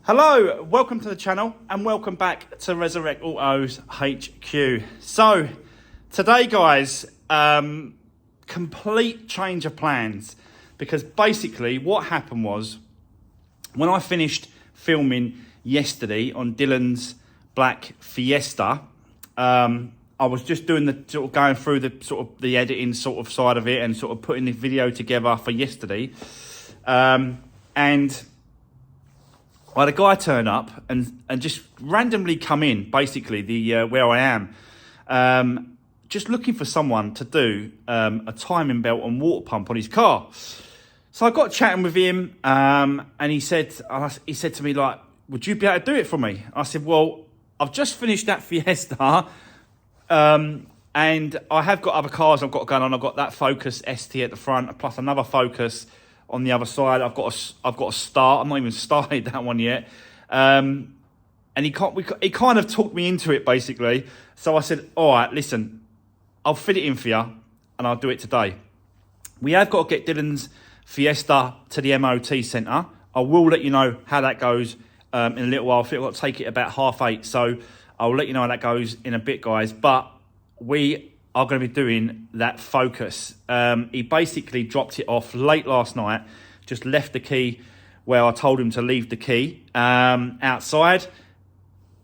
Hello, welcome to the channel and welcome back to Resurwreck Autos HQ. So today guys, complete change of plans, because basically what happened was when I finished filming yesterday on Dylan's Black Fiesta, I was just doing the sort of going through the sort of the editing sort of side of it and sort of putting the video together for yesterday, and I had a guy turn up and just randomly come in, basically, where I am, just looking for someone to do a timing belt and water pump on his car. So I got chatting with him, and he said to me, like, would you be able to do it for me? I said, well, I've just finished that Fiesta, and I have got other cars I've got going on. I've got that Focus ST at the front, plus another Focus on the other side. I've got a start. I'm not even started that one yet. And he kind of talked me into it, basically. So I said, all right, listen, I'll fit it in for you and I'll do it today. We have got to get Dylan's Fiesta to the MOT centre. I will let you know how that goes in a little while. I think I've got to take it about 8:30. So I'll let you know how that goes in a bit, guys. But we are going to be doing that Focus. He basically dropped it off late last night, just left the key where I told him to leave the key outside.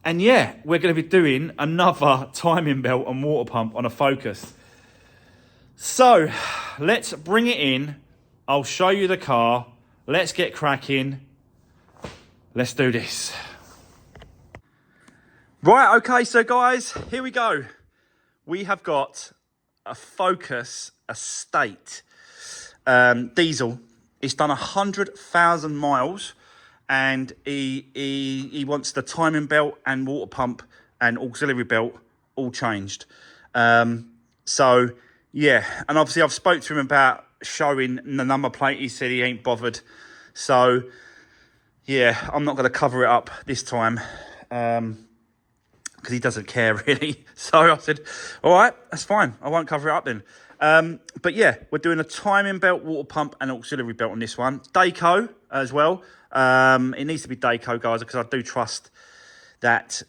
And yeah, we're going to be doing another timing belt and water pump on a Focus. So let's bring it in. I'll show you the car. Let's get cracking. Let's do this. Right, okay, so guys, here we go. We have got a Focus Estate diesel. It's done 100,000 miles, and he wants the timing belt and water pump and auxiliary belt all changed. So yeah, and obviously I've spoke to him about showing the number plate. He said he ain't bothered. So yeah, I'm not going to cover it up this time. Because he doesn't care really. So I said, all right, that's fine. I won't cover it up then. But yeah, we're doing a timing belt, water pump and auxiliary belt on this one. Dayco as well. It needs to be Dayco, guys, because I do trust that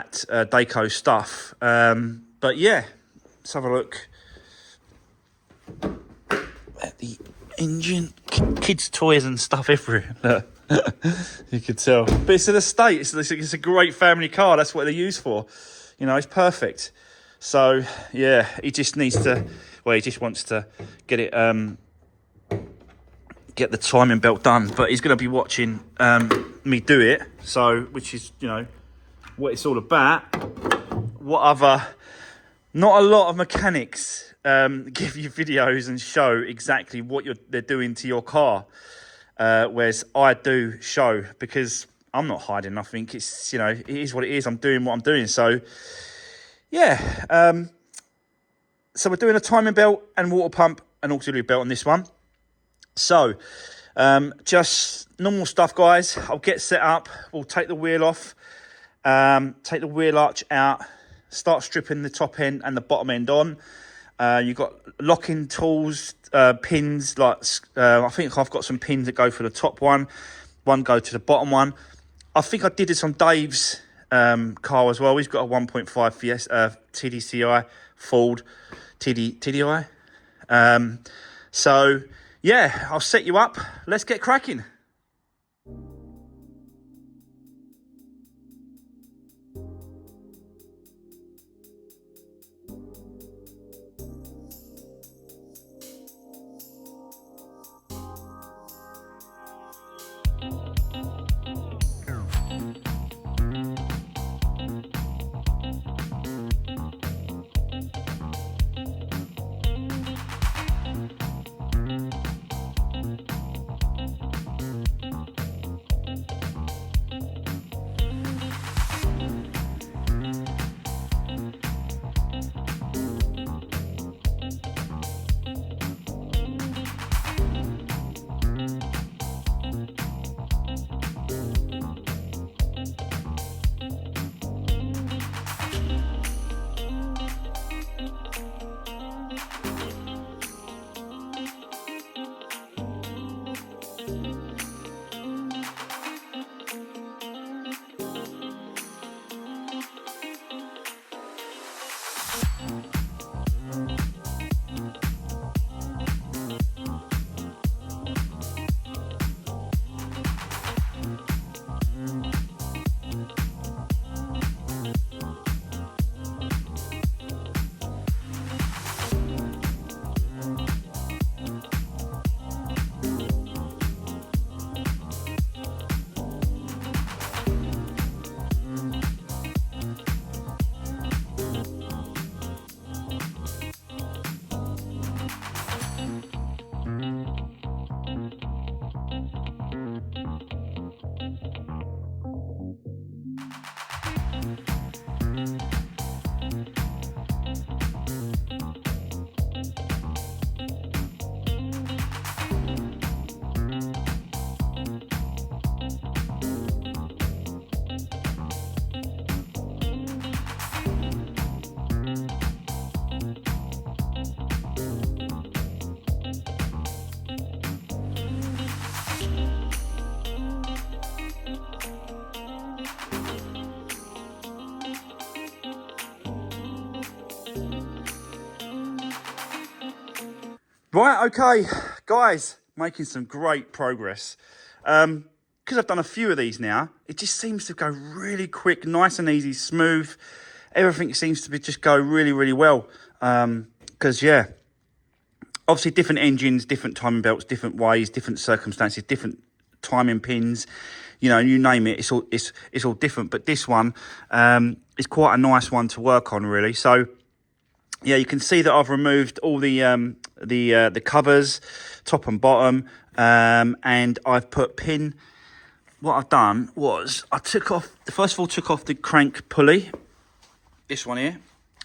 Dayco stuff. But yeah, let's have a look at the engine. Kids' toys and stuff everywhere. You could tell, but it's an estate. It's a great family car. That's what they're used for. You know, it's perfect. So yeah, he just needs to. Well, he just wants to get it, get the timing belt done. But he's going to be watching me do it. So, which is, you know, what it's all about. What other? Not a lot of mechanics give you videos and show exactly what they're doing to your car. Whereas I do show, because I'm not hiding nothing. It's, you know, it is what it is. I'm doing what I'm doing. So, yeah. So we're doing a timing belt and water pump and auxiliary belt on this one. So, just normal stuff, guys. I'll get set up. We'll take the wheel off. Take the wheel arch out. Start stripping the top end and the bottom end on. You've got locking tools, pins, like I think I've got some pins that go for the top one go to the bottom one. I think I did this on Dave's car as well. He's got a 1.5 Fiesta TDCI Ford TDI. So yeah, I'll set you up. Let's get cracking. Right, okay, guys, making some great progress. Because I've done a few of these now, it just seems to go really quick, nice and easy, smooth. Everything seems to be just go really, really well. Because, yeah, obviously different engines, different timing belts, different ways, different circumstances, different timing pins. You know, you name it, it's all different. But this one is quite a nice one to work on, really. So, yeah, you can see that I've removed all the covers, top and bottom, and I've put pin. What I've done was I took off the crank pulley, this one here,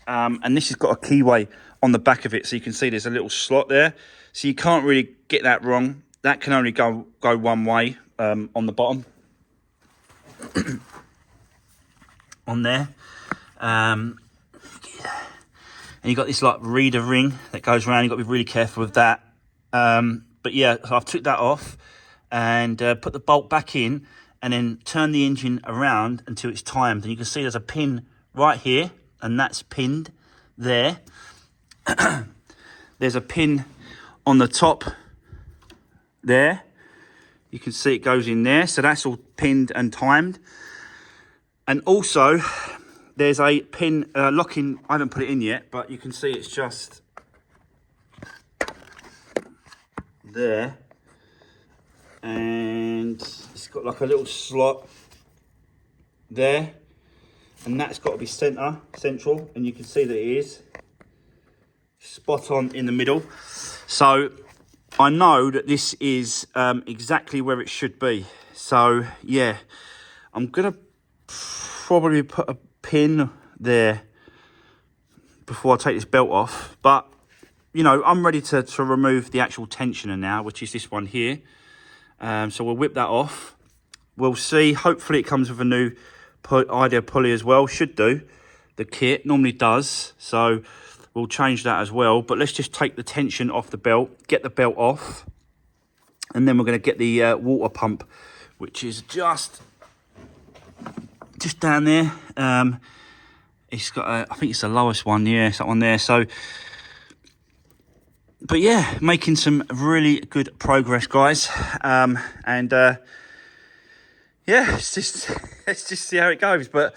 and this has got a keyway on the back of it, so you can see there's a little slot there, so you can't really get that wrong. That can only go one way on the bottom, on there. And you've got this like reader ring that goes around. You've got to be really careful with that. But yeah, so I've took that off and put the bolt back in and then turn the engine around until it's timed. And you can see there's a pin right here, and that's pinned there. There's a pin on the top there. You can see it goes in there. So that's all pinned and timed. And also, there's a pin locking. I haven't put it in yet, but you can see it's just there, and it's got like a little slot there, and that's got to be central, and you can see that it is spot on in the middle. So I know that this is exactly where it should be. So yeah, I'm gonna probably put a pin there before I take this belt off, but you know, I'm ready to remove the actual tensioner now, which is this one here. So we'll whip that off. We'll see, hopefully it comes with a new idea pulley as well. Should do. The kit normally does, so we'll change that as well. But let's just take the tension off the belt, get the belt off, and then we're going to get the water pump, which is just down there. It's got I think it's the lowest one. Yeah, it's that one there. So, but yeah, making some really good progress, guys. And yeah, let's just see how it goes. But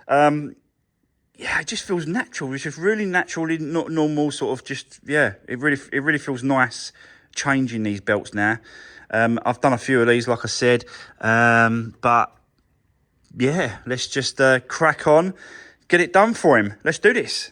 yeah, it just feels natural. It's just really naturally, not normal, sort of just, yeah, it really feels nice changing these belts now. I've done a few of these, like I said, but yeah, let's just crack on, get it done for him. Let's do this.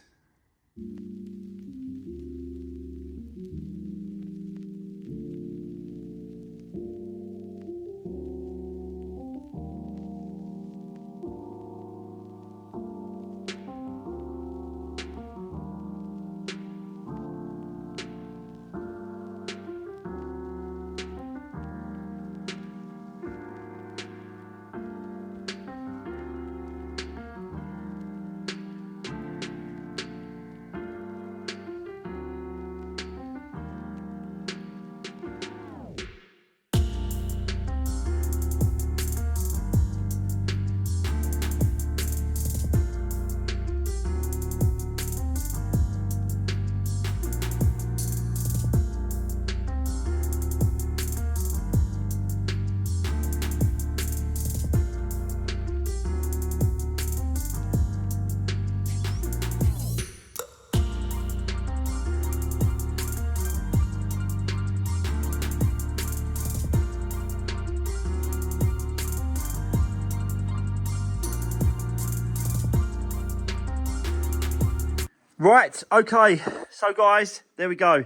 Right, okay, so guys, there we go.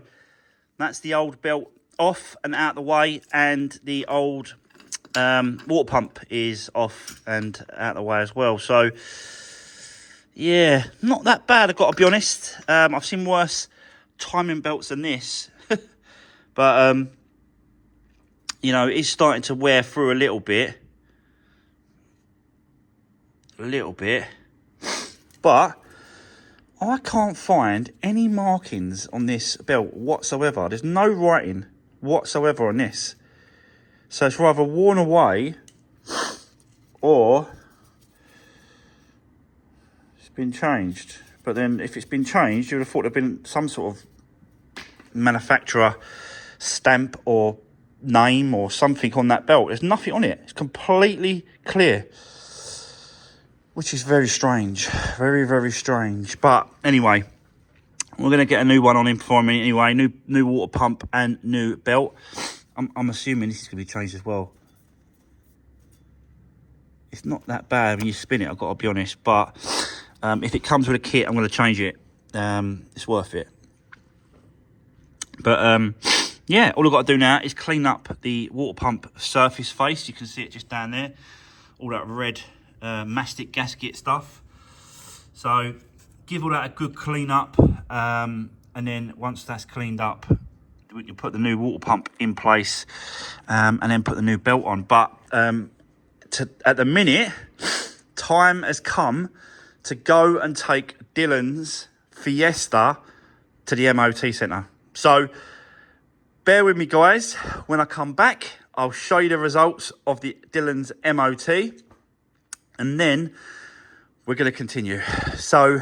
That's the old belt off and out the way, and the old water pump is off and out the way as well. So, yeah, not that bad, I've got to be honest. I've seen worse timing belts than this. But, you know, it's starting to wear through a little bit. But I can't find any markings on this belt whatsoever. There's no writing whatsoever on this. So it's either worn away or it's been changed. But then if it's been changed, you would have thought there'd been some sort of manufacturer stamp or name or something on that belt. There's nothing on it. It's completely clear, which is very strange. Very, very strange. But anyway, we're going to get a new one on him for me anyway. New water pump and new belt. I'm assuming this is going to be changed as well. It's not that bad when you spin it, I've got to be honest. But if it comes with a kit, I'm going to change it. It's worth it. But yeah, all I've got to do now is clean up the water pump surface face. You can see it just down there. All that red mastic gasket stuff. So give all that a good clean up. And then once that's cleaned up, we can put the new water pump in place and then put the new belt on. But at the minute, time has come to go and take Dylan's Fiesta to the MOT centre. So bear with me, guys. When I come back, I'll show you the results of the Dylan's MOT, and then we're going to continue. So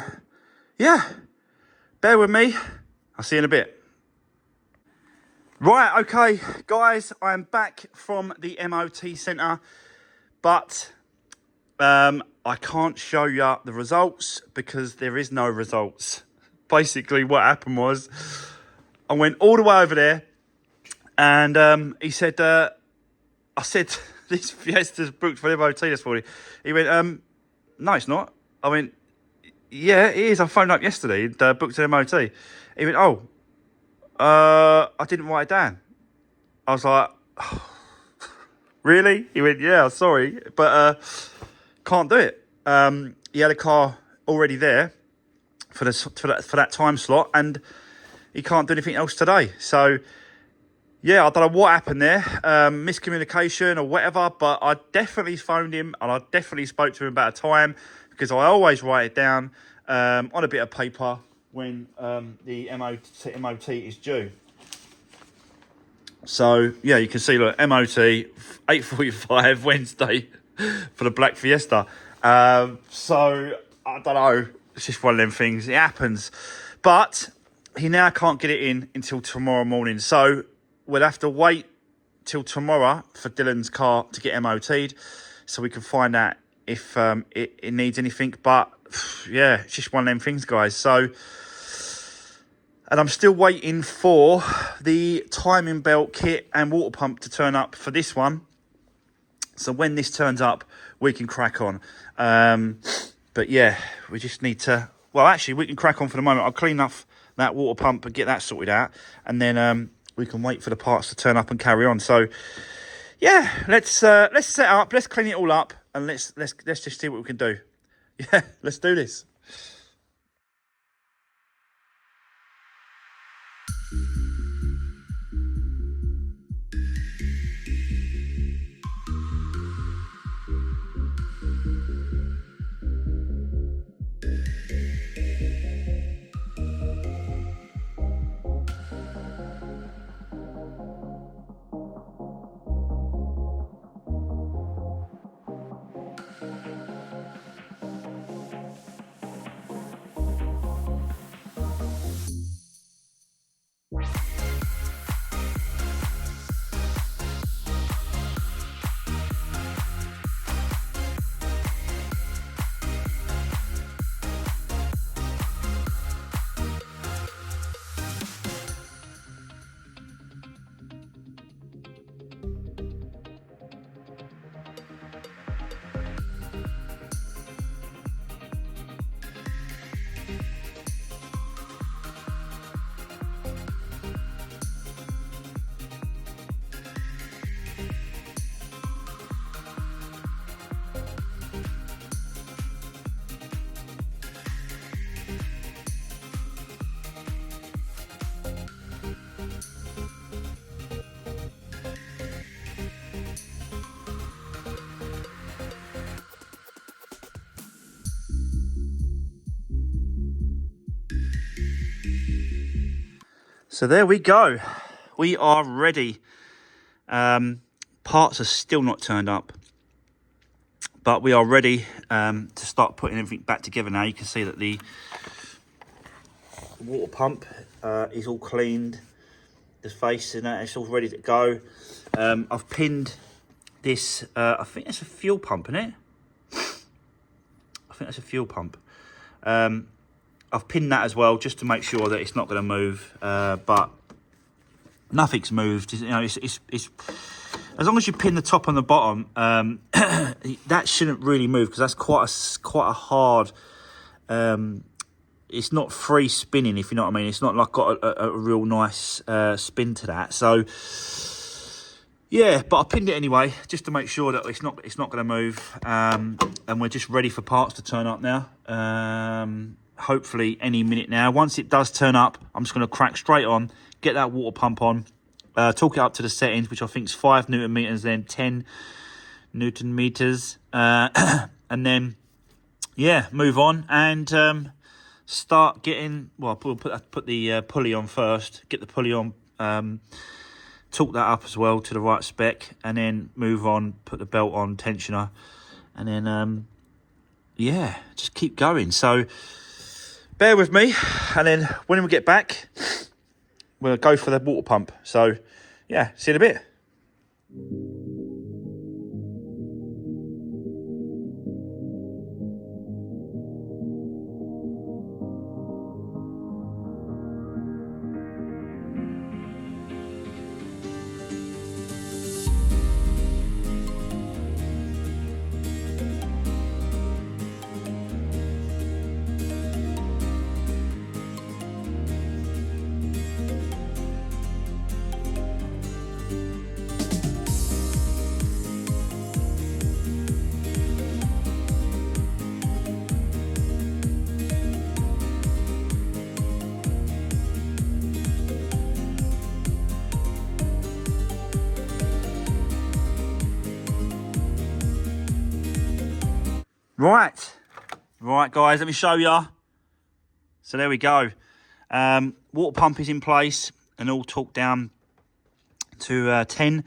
yeah, bear with me. I'll see you in a bit. Right, okay, guys, I am back from the MOT centre, but I can't show you the results because there is no results. Basically, what happened was I went all the way over there, and he said, I said, this Fiesta's booked for the MOT this morning. He went, no, it's not. I went, yeah, it is. I phoned up yesterday, booked an MOT. He went, oh, I didn't write it down. I was like, oh, really? He went, yeah, sorry, but can't do it. He had a car already there for that time slot, and he can't do anything else today. So yeah, I don't know what happened there, miscommunication or whatever, but I definitely phoned him and I definitely spoke to him about a time, because I always write it down on a bit of paper when the MOT is due. So yeah, you can see, look, MOT 8:45 Wednesday for the Black Fiesta. So I don't know, it's just one of them things. It happens, but he now can't get it in until tomorrow morning. So we'll have to wait till tomorrow for Dylan's car to get MOT'd, so we can find out if it needs anything. But yeah, it's just one of them things, guys. So, and I'm still waiting for the timing belt kit and water pump to turn up for this one. So when this turns up, we can crack on. But yeah, we just need to, well, actually, we can crack on for the moment. I'll clean up that water pump and get that sorted out, and then we can wait for the parts to turn up and carry on. So yeah, let's set up, let's clean it all up, and let's just see what we can do. Yeah, let's do this. So there we go. We are ready. Parts are still not turned up, but we are ready to start putting everything back together now. You can see that the water pump is all cleaned. the face and that, it's all ready to go. I've pinned this, I think that's a fuel pump, isn't it? I think that's a fuel pump. I've pinned that as well, just to make sure that it's not going to move, but nothing's moved. You know, it's as long as you pin the top and the bottom, that shouldn't really move, because that's quite a hard. It's not free spinning, if you know what I mean. It's not like got a real nice spin to that. So yeah, but I pinned it anyway, just to make sure that it's not going to move. And we're just ready for parts to turn up now. Hopefully any minute now. Once it does turn up, I'm just going to crack straight on, get that water pump on, talk it up to the settings, which I think is 5 Newton meters, then 10 Newton meters, and then yeah, move on and start getting. Well, we'll put the pulley on first. Get the pulley on. Torque that up as well to the right spec, and then move on. Put the belt on, tensioner, and then yeah, just keep going. So bear with me, and then when we get back, we'll go for the water pump. So yeah, see you in a bit. Right guys, let me show you. So there we go. Water pump is in place and all torqued down to 10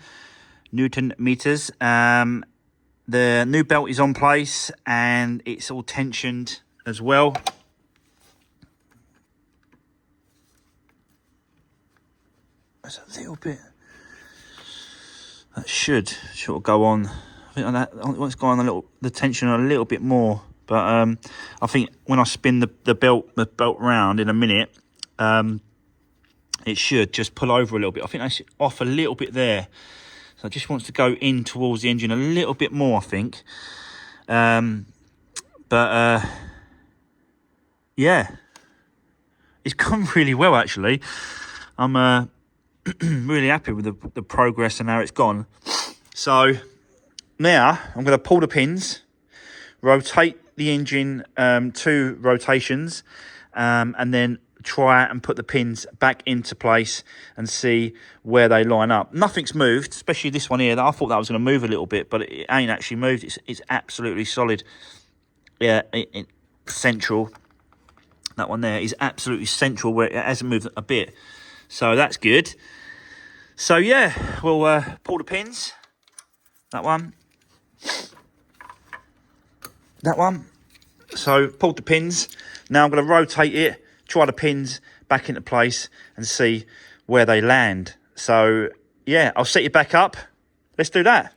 Newton meters. The new belt is on place and it's all tensioned as well. There's a little bit that should go on. I think that it's gone the tension a little bit more, but I think when I spin the belt round in a minute, it should just pull over a little bit. I think that's off a little bit there, so it just wants to go in towards the engine a little bit more, I think. But yeah, it's gone really well actually. I'm really happy with the progress and how it's gone. So now I'm going to pull the pins, rotate the engine 2 rotations, and then try and put the pins back into place and see where they line up. Nothing's moved, especially this one here. I thought that was going to move a little bit, but it ain't actually moved. It's absolutely solid. Yeah, central. That one there is absolutely central, where it hasn't moved a bit. So that's good. So yeah, we'll pull the pins. That one. So pulled the pins. Now I'm going to rotate it, try the pins back into place and see where they land. So yeah, I'll set you back up. Let's do that.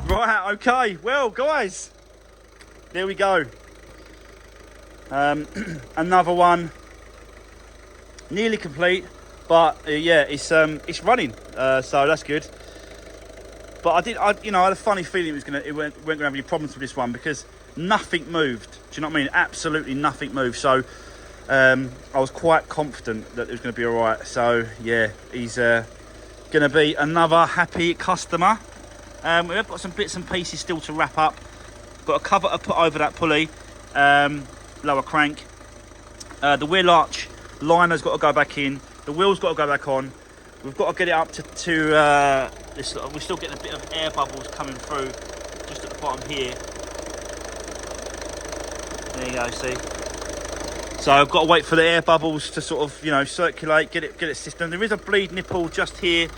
Right, okay, well guys, there we go. Another one, nearly complete, but yeah, it's running, so that's good. But I had a funny feeling it weren't gonna have any problems with this one, because nothing moved. Do you know what I mean? Absolutely nothing moved. So I was quite confident that it was gonna be all right. So yeah, he's going to be another happy customer. We've got some bits and pieces still to wrap up. Got a cover to put over that pulley, lower crank. The wheel arch liner's got to go back in. The wheel's got to go back on. We've got to get it up to this. We're still getting a bit of air bubbles coming through just at the bottom here. There you go, see. So I've got to wait for the air bubbles to sort of, you know, circulate, get it system. There is a bleed nipple just here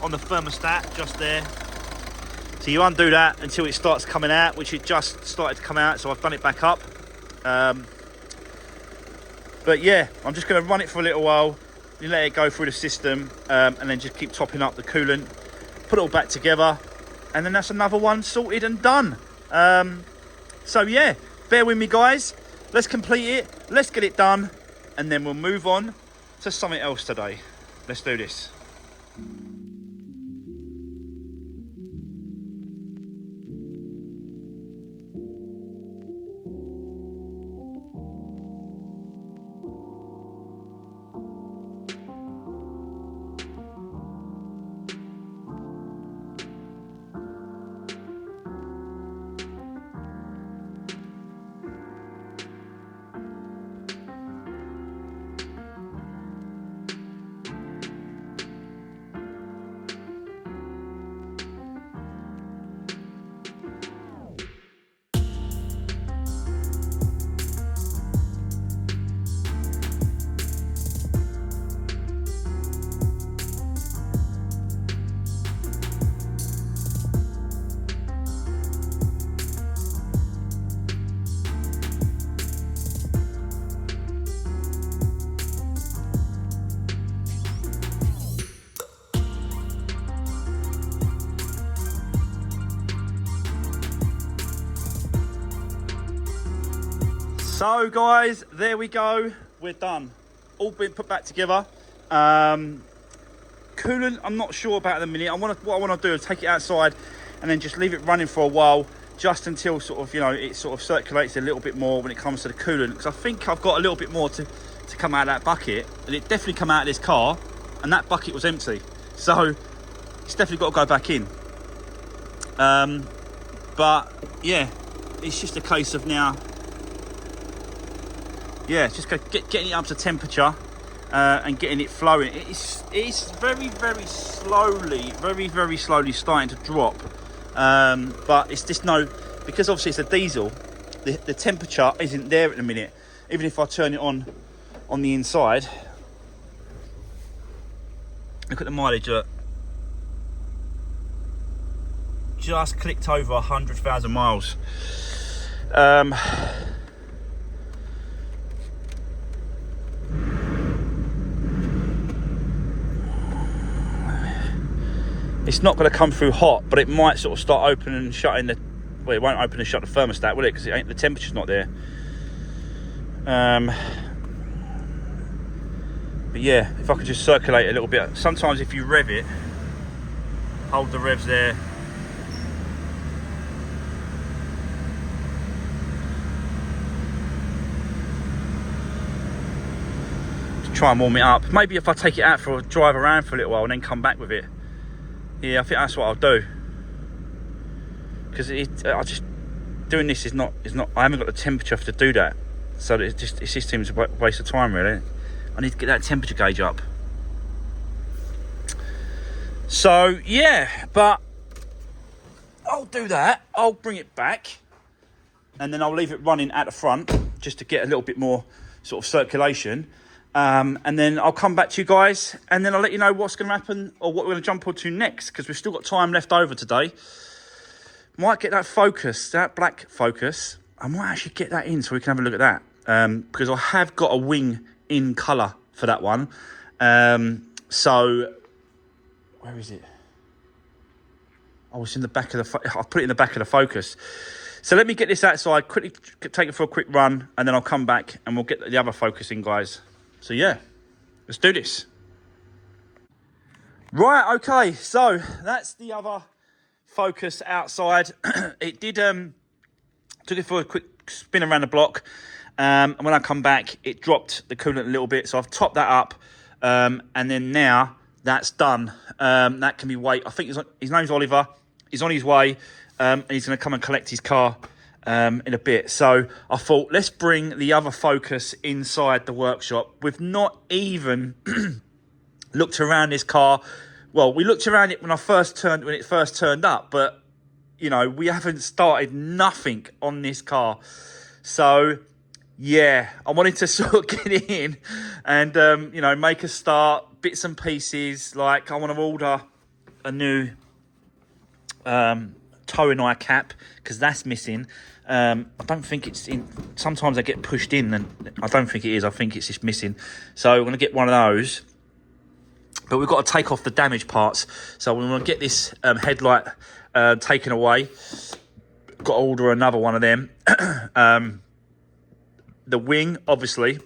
on the thermostat, just there. So you undo that until it starts coming out, which it just started to come out, so I've done it back up. But yeah, I'm just going to run it for a little while, you let it go through the system, and then just keep topping up the coolant, put it all back together, and then that's another one sorted and done. So yeah, bear with me guys, let's complete it, let's get it done, and then we'll move on to something else today. Let's do this. So guys, there we go, we're done. All been put back together. Coolant, I'm not sure about at the minute. What I want to do is take it outside and then just leave it running for a while, just until sort of, you know, it sort of circulates a little bit more when it comes to the coolant. Because I think I've got a little bit more to come out of that bucket, and it definitely come out of this car, and that bucket was empty. So it's definitely got to go back in. But yeah, it's just a case of now. Yeah, it's just getting it up to temperature and getting it flowing. It's very, very slowly starting to drop. But it's just because obviously it's a diesel, the temperature isn't there at the minute. Even if I turn it on the inside, look at the mileage. Just clicked over 100,000 miles. It's not going to come through hot, but it might sort of start opening and shutting the. Well, it won't open and shut the thermostat, will it? Because the temperature's not there. But yeah, if I could just circulate a little bit. Sometimes if you rev it, hold the revs there. To try and warm it up. Maybe if I take it out for a drive around for a little while and then come back with it. Yeah, I think that's what I'll do. Because doing this is not. I haven't got the temperature to do that, so it just seems a waste of time really. I need to get that temperature gauge up. So yeah, but I'll do that. I'll bring it back, and then I'll leave it running at the front just to get a little bit more sort of circulation. And then I'll come back to you guys, and then I'll let you know what's going to happen or what we're going to jump onto next, because we've still got time left over today. Might get that Focus, that black Focus. I might actually get that in so we can have a look at that, because I have got a wing in colour for that one. So where is it? Oh, it's in the back of the. I've put it in the back of the Focus. So let me get this outside, quickly take it for a quick run, and then I'll come back and we'll get the other Focus in, guys. So yeah, let's do this. Right, okay, so that's the other Focus outside. It did, took it for a quick spin around the block. And when I come back, it dropped the coolant a little bit. So I've topped that up. And then now that's done. That can be wait. I think his name's Oliver. He's on his way, and he's going to come and collect his car in a bit. So I thought, let's bring the other Focus inside the workshop. We've not even looked around this car. Well, we looked around it when it first turned up, but you know, we haven't started nothing on this car. So yeah, I wanted to sort of get in and you know, make a start, bits and pieces. Like I want to order a new towing eye cap because that's missing. I don't think it's in. Sometimes they get pushed in, and I don't think it is. I think it's just missing. So I'm going to get one of those. But we've got to take off the damaged parts. So we want to get this headlight taken away. Got to order another one of them. The wing, obviously,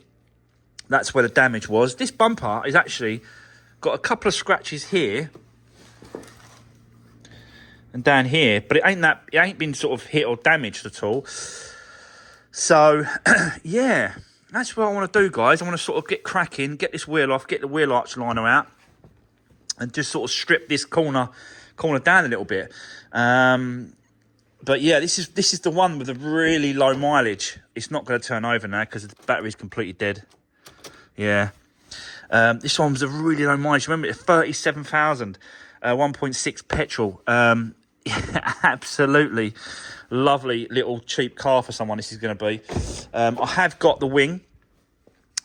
that's where the damage was. This bumper is actually got a couple of scratches here and down here, but it ain't been sort of hit or damaged at all. So yeah, that's what I want to do, guys. I want to sort of get cracking, get this wheel off, get the wheel arch liner out, and just sort of strip this corner down a little bit. But yeah, this is the one with a really low mileage. It's not going to turn over now because the battery's completely dead. Yeah. This one was a really low mileage. Remember, it's 37,000, 1.6 petrol. Absolutely lovely little cheap car for someone this is going to be. I have got the wing.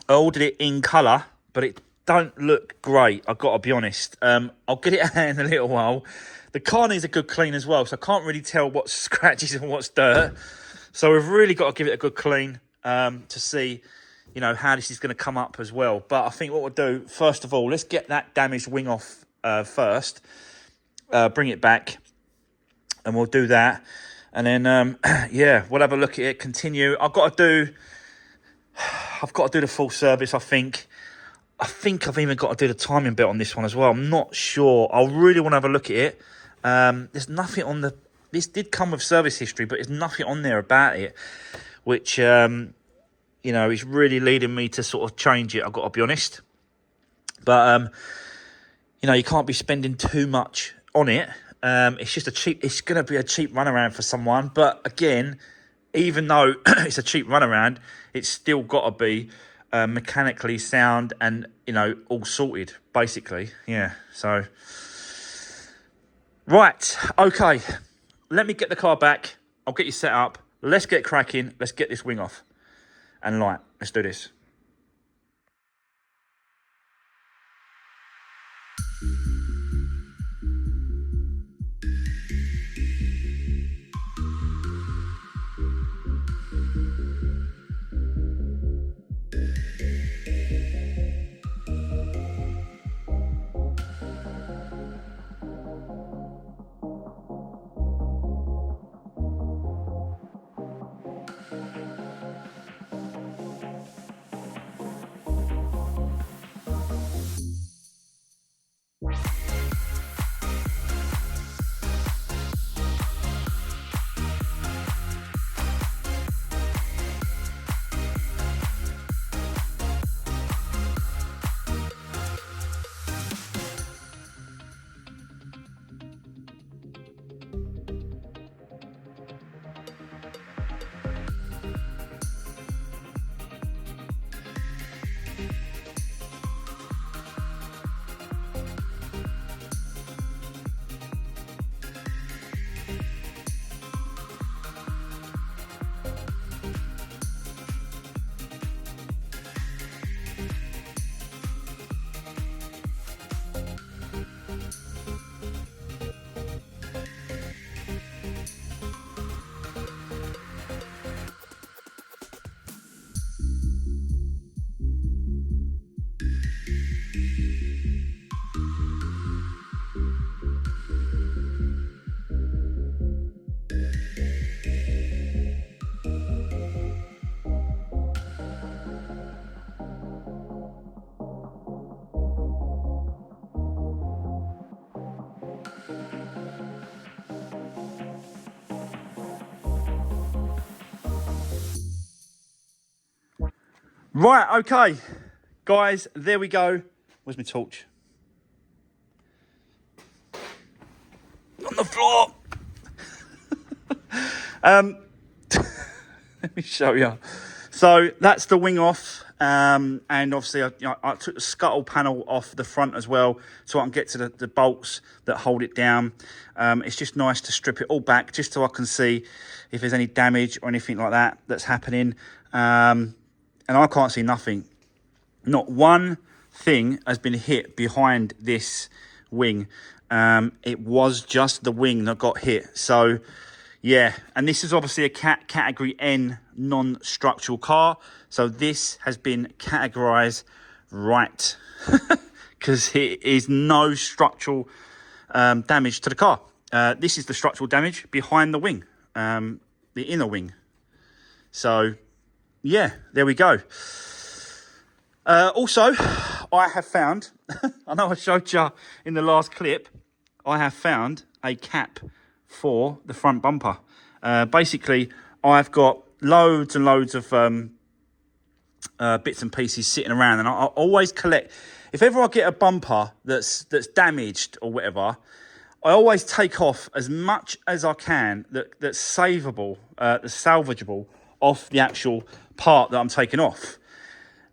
I ordered it in colour, but it don't look great, I've got to be honest. I'll get it out in a little while. The car needs a good clean as well, so I can't really tell what's scratches and what's dirt. So we've really got to give it a good clean to see, you know, how this is going to come up as well. But I think what we'll do, first of all, let's get that damaged wing off first. Bring it back, and we'll do that. And then, yeah, we'll have a look at it, continue. I've got to do the full service, I think. I've even got to do the timing belt on this one as well. I'm not sure. I really want to have a look at it. There's nothing on the... This did come with service history, but there's nothing on there about it, which, you know, is really leading me to sort of change it, I've got to be honest. But, you know, you can't be spending too much on it. It's just it's going to be a cheap runaround for someone. But again, even though it's a cheap runaround, it's still got to be mechanically sound and, you know, all sorted, basically. Yeah, so... Right, okay. Let me get the car back. I'll get you set up. Let's get cracking. Let's get this wing off and light. Let's do this. Right, okay. Guys, there we go. Where's my torch? on the floor. Let me show you. So that's the wing off. And obviously I took the scuttle panel off the front as well, so I can get to the bolts that hold it down. It's just nice to strip it all back, just so I can see if there's any damage or anything like that that's happening. And I can't see nothing. Not one thing has been hit behind this wing. It was just the wing that got hit. So yeah, and this is obviously a category N non-structural car. So this has been categorized right because it is no structural damage to the car. This is the structural damage behind the wing, the inner wing. So yeah, there we go. Also, I have found, I know I showed you in the last clip, I have found a cap for the front bumper. Basically, I've got loads and loads of bits and pieces sitting around, and I always collect. If ever I get a bumper that's damaged or whatever, I always take off as much as I can that's savable, that's salvageable off the actual part that I'm taking off.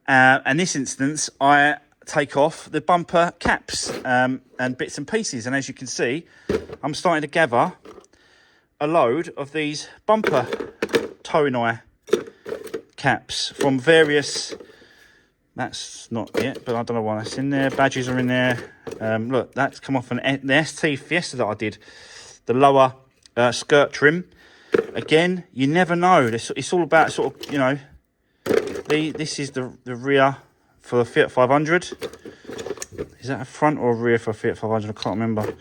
In this instance, I take off the bumper caps and bits and pieces, and as you can see, I'm starting to gather a load of these bumper towing eye caps from various, that's not it, but I don't know why that's in there. Badges are in there. Look, that's come off the ST Fiesta that I did, the lower skirt trim. Again, you never know. It's all about sort of, you know, this is the rear for the Fiat 500. Is that a front or a rear for a Fiat 500? I can't remember.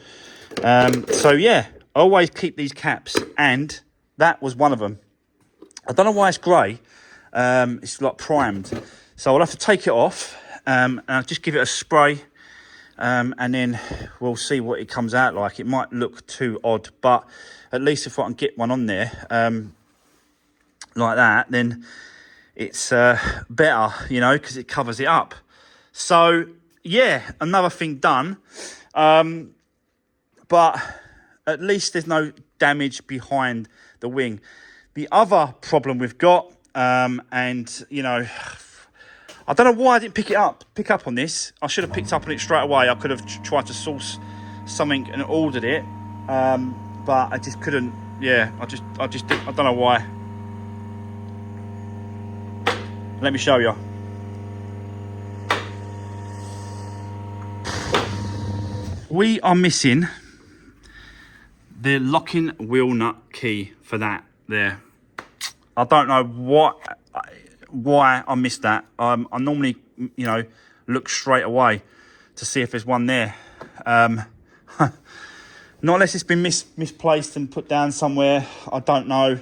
So yeah, I always keep these caps, and that was one of them. I don't know why it's grey. It's like primed. So I'll have to take it off and I'll just give it a spray, and then we'll see what it comes out like. It might look too odd, but at least if I can get one on there like that, then it's better, you know, because it covers it up. So yeah, another thing done, but at least there's no damage behind the wing. The other problem we've got, and you know, I don't know why I didn't pick up on this. I should have picked up on it straight away. I could have tried to source something and ordered it, but I just couldn't. Yeah, I don't know why. Let me show you. We are missing the locking wheel nut key for that there. I don't know why I missed that. I normally, you know, look straight away to see if there's one there. Not unless it's been misplaced and put down somewhere. I don't know.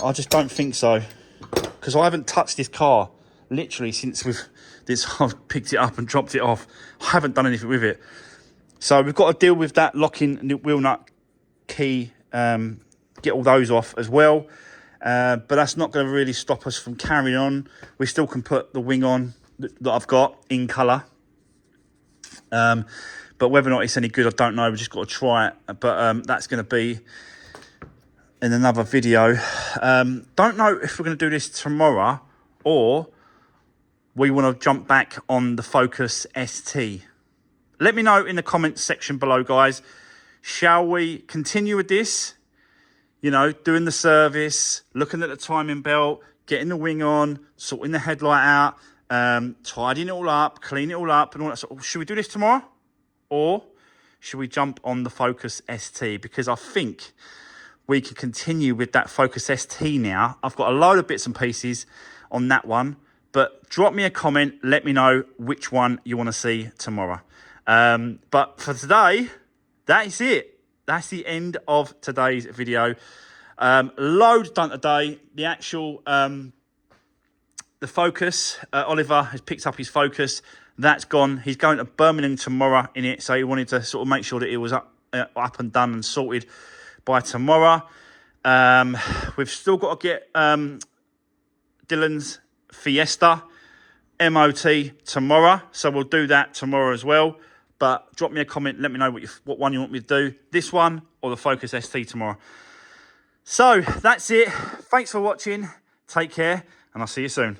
I just don't think so. Because I haven't touched this car literally since I've picked it up and dropped it off. I haven't done anything with it. So we've got to deal with that locking wheel nut key, get all those off as well. But that's not going to really stop us from carrying on. We still can put the wing on that I've got in colour. But whether or not it's any good, I don't know. We've just got to try it. But that's going to be in another video. Don't know if we're going to do this tomorrow or we want to jump back on the Focus ST. Let me know in the comments section below, guys. Shall we continue with this? You know, doing the service, looking at the timing belt, getting the wing on, sorting the headlight out, tidying it all up, cleaning it all up and all that sort. Should we do this tomorrow? Or should we jump on the Focus ST? Because I think we can continue with that Focus ST now. I've got a load of bits and pieces on that one. But drop me a comment. Let me know which one you want to see tomorrow. But for today, that is it. That's the end of today's video. Loads done today. The actual, the Focus, Oliver has picked up his Focus. That's gone. He's going to Birmingham tomorrow in it. So he wanted to sort of make sure that it was up and done and sorted by tomorrow. We've still got to get Dylan's Fiesta MOT tomorrow. So we'll do that tomorrow as well. But drop me a comment. Let me know what one you want me to do. This one or the Focus ST tomorrow. So that's it. Thanks for watching. Take care, and I'll see you soon.